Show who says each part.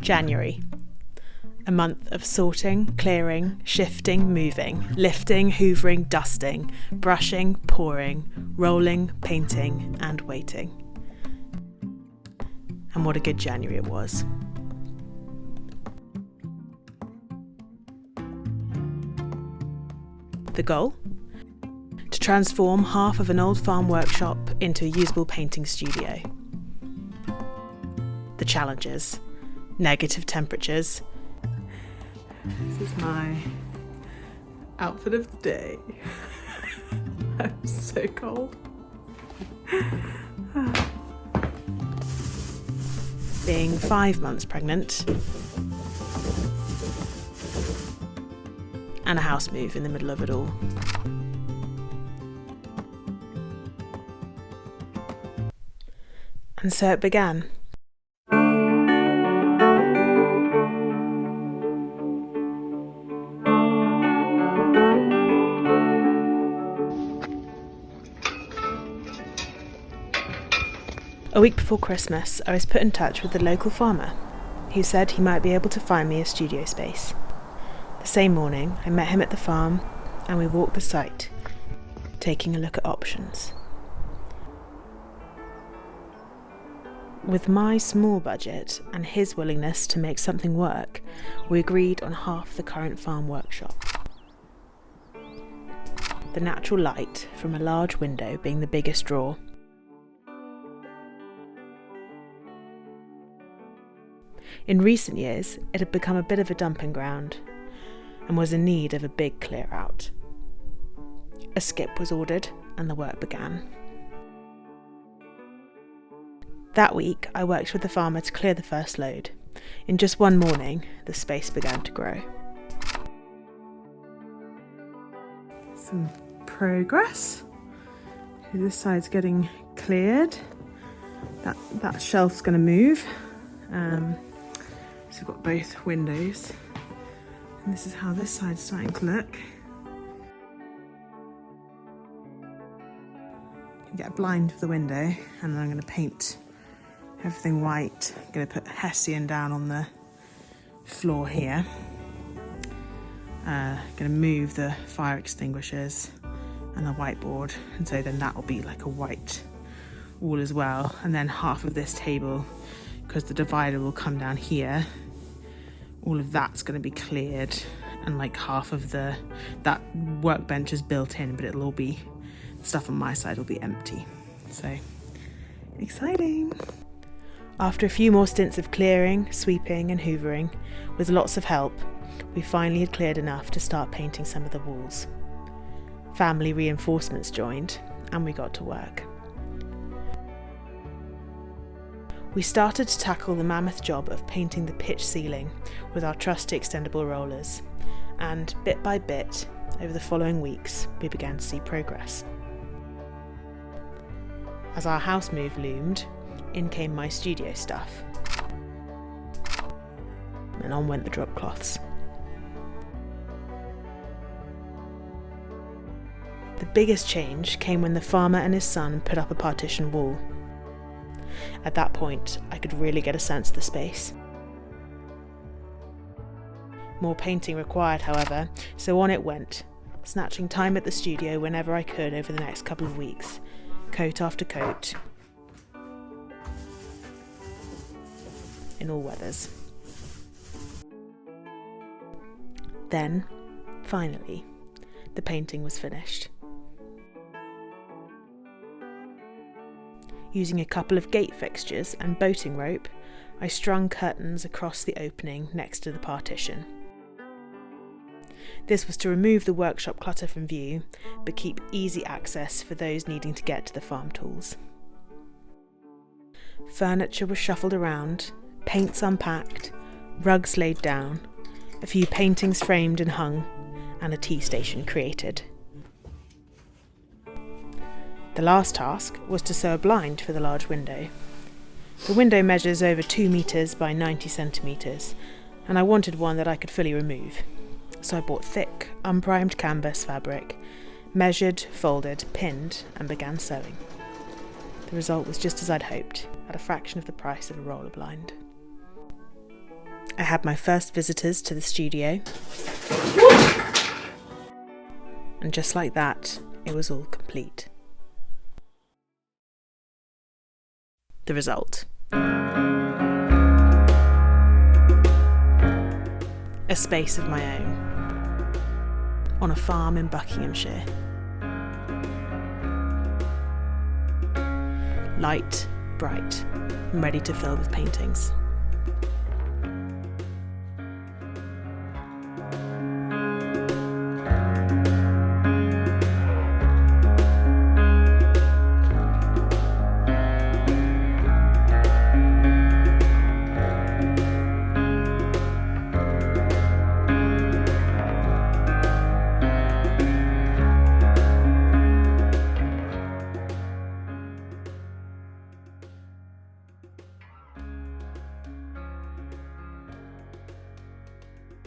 Speaker 1: January. A month of sorting, clearing, shifting, moving, lifting, hoovering, dusting, brushing, pouring, rolling, painting, and waiting. And what a good January it was. The goal? To transform half of an old farm workshop into a usable painting studio. The challenges: negative temperatures. This is my outfit of the day. I'm so cold. Being 5 months pregnant. And a house move in the middle of it all. And so it began. A week before Christmas, I was put in touch with the local farmer, who said he might be able to find me a studio space. The same morning, I met him at the farm and we walked the site, taking a look at options. With my small budget and his willingness to make something work, we agreed on half the current farm workshop. The natural light from a large window being the biggest draw. In recent years, it had become a bit of a dumping ground and was in need of a big clear out. A skip was ordered and the work began. That week, I worked with the farmer to clear the first load. In just one morning, the space began to grow. Some progress. This side's getting cleared. That shelf's going to move. So we've got both windows. And this is how this side's starting to look. Get a blind for the window, and then I'm going to paint everything white. I'm going to put Hessian down on the floor here. Going to move the fire extinguishers and the whiteboard, and so then that will be like a white wall as well. And then half of this table, because the divider will come down here, all of that's going to be cleared, and like half of that workbench is built in, but it'll all be, stuff on my side will be empty. So exciting. After a few more stints of clearing, sweeping and hoovering, with lots of help, we finally had cleared enough to start painting some of the walls. Family reinforcements joined, and we got to work. We started to tackle the mammoth job of painting the pitch ceiling with our trusty extendable rollers, and bit by bit, over the following weeks, we began to see progress. As our house move loomed, in came my studio stuff. And on went the drop cloths. The biggest change came when the farmer and his son put up a partition wall. At that point, I could really get a sense of the space. More painting required, however, so on it went, snatching time at the studio whenever I could over the next couple of weeks, coat after coat, in all weathers. Then, finally, the painting was finished. Using a couple of gate fixtures and boating rope, I strung curtains across the opening next to the partition. This was to remove the workshop clutter from view, but keep easy access for those needing to get to the farm tools. Furniture was shuffled around, paints unpacked, rugs laid down, a few paintings framed and hung, and a tea station created. The last task was to sew a blind for the large window. The window measures over 2 metres by 90 centimetres, and I wanted one that I could fully remove. So I bought thick, unprimed canvas fabric, measured, folded, pinned, and began sewing. The result was just as I'd hoped, at a fraction of the price of a roller blind. I had my first visitors to the studio. And just like that, it was all complete. The result. A space of my own. On a farm in Buckinghamshire. Light, bright, and ready to fill with paintings.